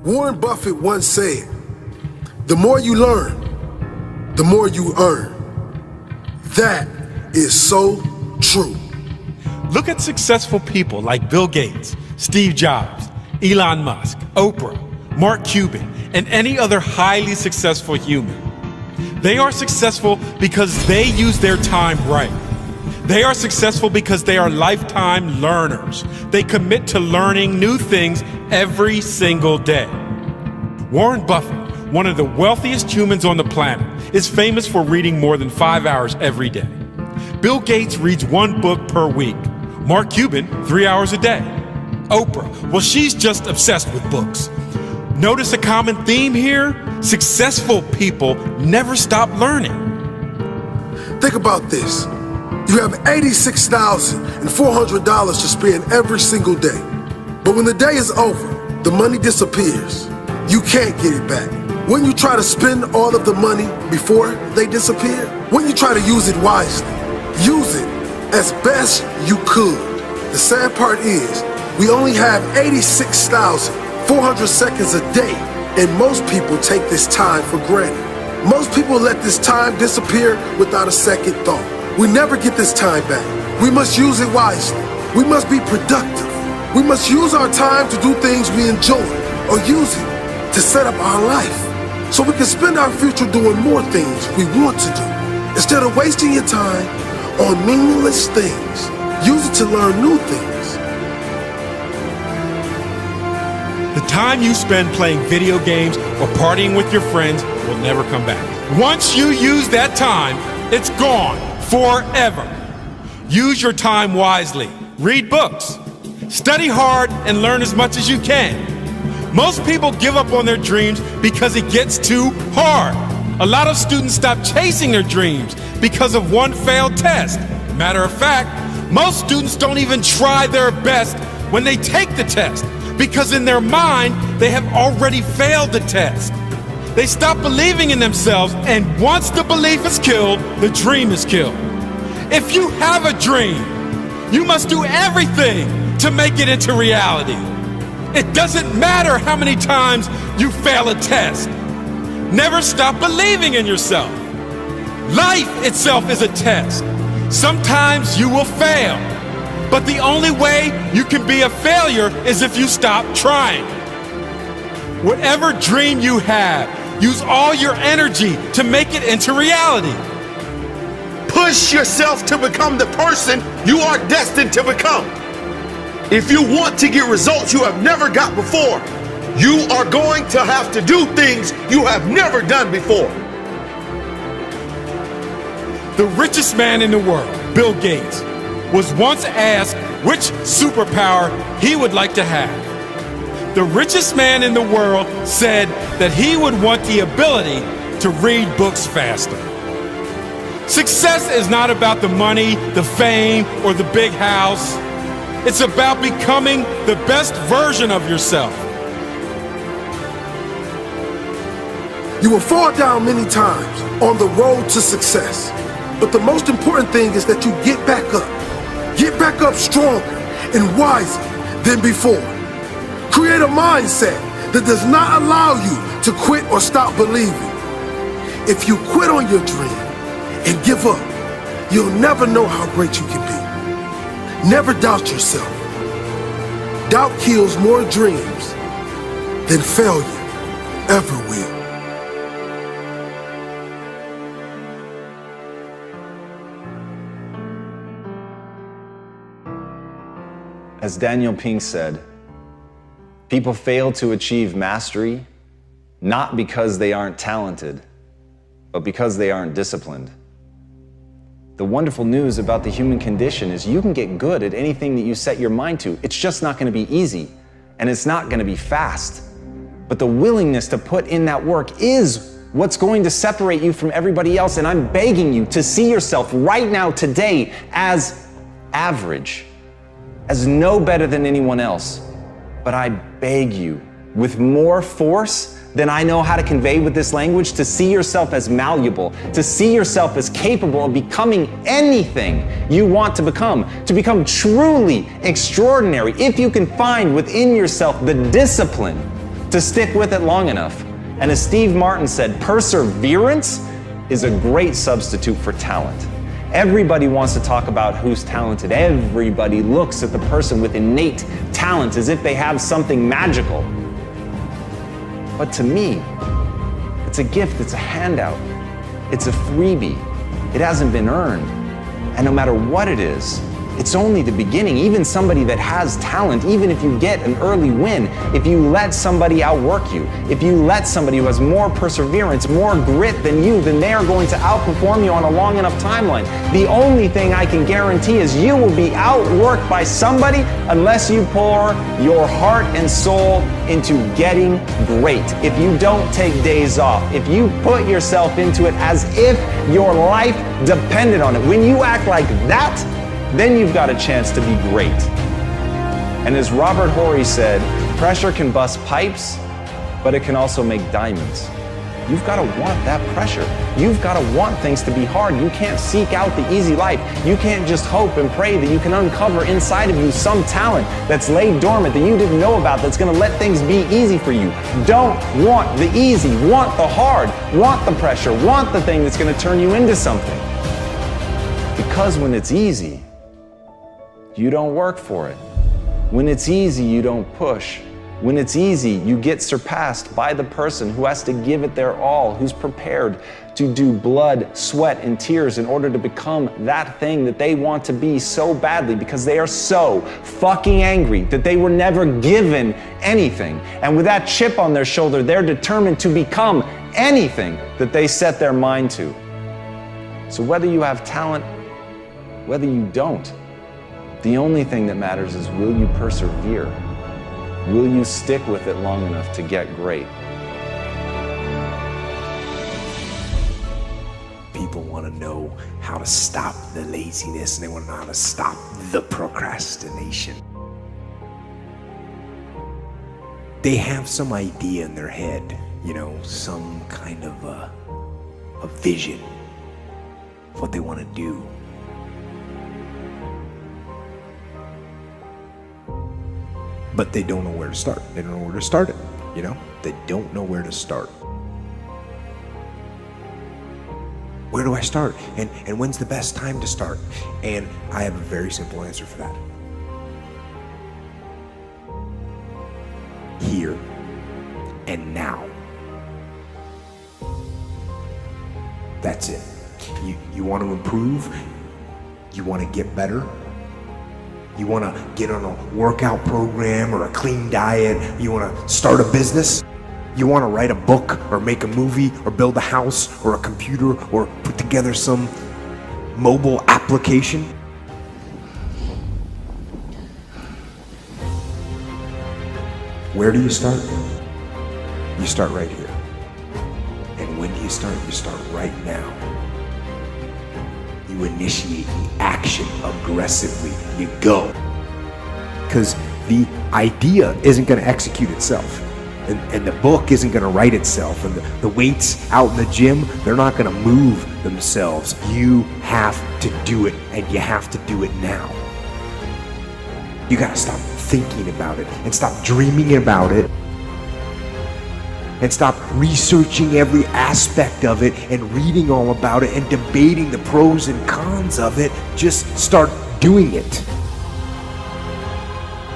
Warren Buffett once said, "The more you learn, the more you earn." That is so true. Look at successful people like Bill Gates, Steve Jobs, Elon Musk, Oprah, Mark Cuban, and any other highly successful human. They are successful because they use their time right. They are successful because they are lifetime learners. They commit to learning new things every single day. Warren Buffett, one of the wealthiest humans on the planet, is famous for reading more than 5 hours every day. Bill Gates reads 1 book per week. Mark Cuban, 3 hours a day. Oprah, well, she's just obsessed with books. Notice a common theme here? Successful people never stop learning. Think about this. You have $86,400 to spend every single day. But when the day is over, the money disappears. You can't get it back. When you try to spend all of the money before they disappear, when you try to use it wisely, use it as best you could. The sad part is, we only have 86,400 seconds a day, and most people take this time for granted. Most people let this time disappear without a second thought. We never get this time back. We must use it wisely. We must be productive. We must use our time to do things we enjoy, or use it to set up our life so we can spend our future doing more things we want to do. Instead of wasting your time on meaningless things, use it to learn new things. The time you spend playing video games or partying with your friends will never come back. Once you use that time, it's gone forever. Use your time wisely. Read books. Study hard and learn as much as you can. Most people give up on their dreams because it gets too hard. A lot of students stop chasing their dreams because of one failed test. Matter of fact, most students don't even try their best when they take the test because in their mind, they have already failed the test. They stop believing in themselves, and once the belief is killed, the dream is killed. If you have a dream, you must do everything to make it into reality. It doesn't matter how many times you fail a test. Never stop believing in yourself. Life itself is a test. Sometimes you will fail, but the only way you can be a failure is if you stop trying. Whatever dream you have, use all your energy to make it into reality. Push yourself to become the person you are destined to become. If you want to get results you have never got before, you are going to have to do things you have never done before. The richest man in the world, Bill Gates, was once asked which superpower he would like to have. The richest man in the world said that he would want the ability to read books faster. Success is not about the money, the fame, or the big house. It's about becoming the best version of yourself. You will fall down many times on the road to success, but the most important thing is that you get back up. Get back up stronger and wiser than before. Create a mindset that does not allow you to quit or stop believing. If you quit on your dream and give up, you'll never know how great you can be. Never doubt yourself. Doubt kills more dreams than failure ever will. As Daniel Pink said, people fail to achieve mastery not because they aren't talented, but because they aren't disciplined. The wonderful news about the human condition is you can get good at anything that you set your mind to. It's just not going to be easy, and it's not going to be fast. But the willingness to put in that work is what's going to separate you from everybody else, and I'm begging you to see yourself right now, today, as average, as no better than anyone else. But I beg you, with more force than I know how to convey with this language, to see yourself as malleable, to see yourself as capable of becoming anything you want to become truly extraordinary. If you can find within yourself the discipline to stick with it long enough. And as Steve Martin said, perseverance is a great substitute for talent. Everybody wants to talk about who's talented. Everybody looks at the person with innate talent as if they have something magical. But to me, it's a gift, it's a handout, it's a freebie. It hasn't been earned. And no matter what it is, it's only the beginning. Even somebody that has talent, even if you get an early win, if you let somebody outwork you, if you let somebody who has more perseverance, more grit than you, then they are going to outperform you on a long enough timeline. The only thing I can guarantee is you will be outworked by somebody unless you pour your heart and soul into getting great. If you don't take days off, if you put yourself into it as if your life depended on it, when you act like that, then you've got a chance to be great. And as Robert Horry said, pressure can bust pipes, but it can also make diamonds. You've got to want that pressure. You've got to want things to be hard. You can't seek out the easy life. You can't just hope and pray that you can uncover inside of you some talent that's laid dormant that you didn't know about that's going to let things be easy for you. Don't want the easy. Want the hard. Want the pressure. Want the thing that's going to turn you into something. Because when it's easy, you don't work for it. When it's easy, you don't push. When it's easy, you get surpassed by the person who has to give it their all, who's prepared to do blood, sweat, and tears in order to become that thing that they want to be so badly because they are so fucking angry that they were never given anything. And with that chip on their shoulder, they're determined to become anything that they set their mind to. So whether you have talent, whether you don't, the only thing that matters is, will you persevere? Will you stick with it long enough to get great? People want to know how to stop the laziness, and they want to know how to stop the procrastination. They have some idea in their head, some kind of a vision of what they want to do. But they don't know where to start. They don't know where to start it, They don't know where to start. Where do I start? And when's the best time to start? And I have a very simple answer for that. Here and now. That's it. You want to improve? You want to get better? You want to get on a workout program or a clean diet? You want to start a business? You want to write a book or make a movie or build a house or a computer or put together some mobile application? Where do you start? You start right here. And when do you start? You start right now. You initiate the action aggressively. You go. Because the idea isn't going to execute itself. And the book isn't going to write itself. And the weights out in the gym, they're not going to move themselves. You have to do it, and you have to do it now. You got to stop thinking about it and stop dreaming about it. And stop researching every aspect of it and reading all about it and debating the pros and cons of it. Just start doing it.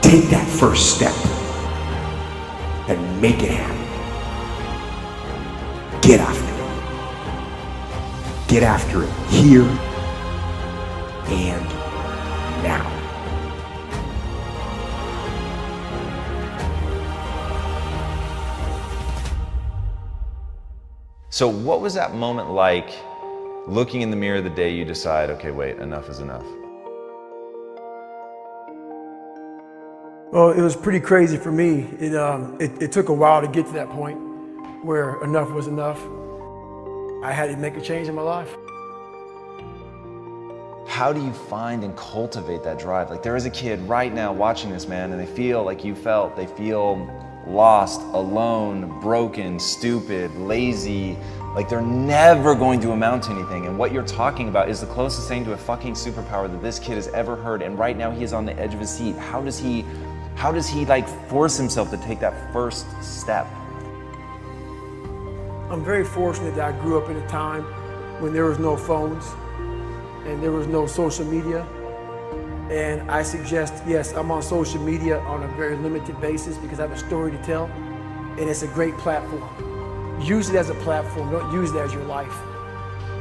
Take that first step and make it happen. Get after it. Get after it here and now. So what was that moment like, looking in the mirror the day you decide, okay, wait, enough is enough? Well, it was pretty crazy for me. It took a while to get to that point where enough was enough. I had to make a change in my life. How do you find and cultivate that drive? Like, there is a kid right now watching this, man, and they feel like you felt. They feel lost, alone, broken, stupid, lazy, like they're never going to amount to anything. And what you're talking about is the closest thing to a fucking superpower that this kid has ever heard. And right now he is on the edge of his seat. How How does he like force himself to take that first step? I'm very fortunate that I grew up in a time when there was no phones and there was no social media. And I suggest, yes, I'm on social media on a very limited basis because I have a story to tell, and it's a great platform. Use it as a platform, don't use it as your life.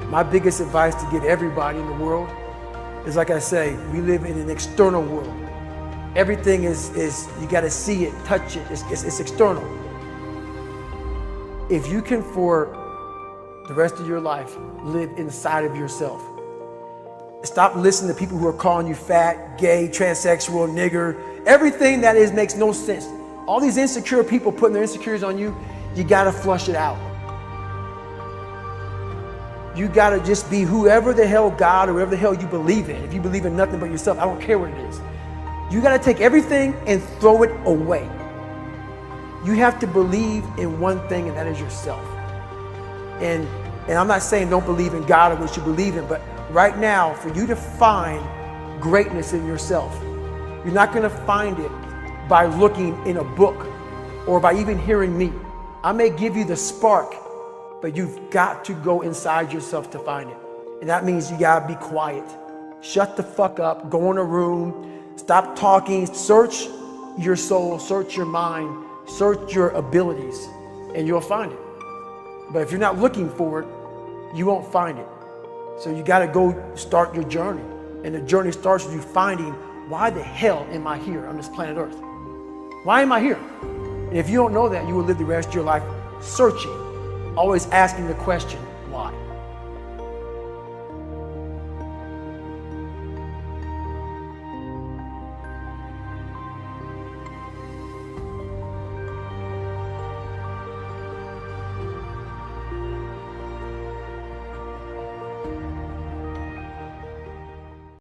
My biggest advice to give everybody in the world is, like I say, we live in an external world. Everything is you gotta see it, touch it, it's external. If you can, for the rest of your life, live inside of yourself. Stop listening to people who are calling you fat, gay, transsexual, nigger. Everything that is makes no sense. All these insecure people putting their insecurities on you, you gotta flush it out. You gotta just be whoever the hell God or whoever the hell you believe in. If you believe in nothing but yourself, I don't care what it is. You gotta take everything and throw it away. You have to believe in one thing, and that is yourself. And I'm not saying don't believe in God or what you believe in, but right now, for you to find greatness in yourself, you're not gonna find it by looking in a book or by even hearing me. I may give you the spark, but you've got to go inside yourself to find it. And that means you gotta be quiet. Shut the fuck up, go in a room, stop talking, search your soul, search your mind, search your abilities, and you'll find it. But if you're not looking for it, you won't find it. So you gotta go start your journey. And the journey starts with you finding, why the hell am I here on this planet Earth? Why am I here? And if you don't know that, you will live the rest of your life searching, always asking the question,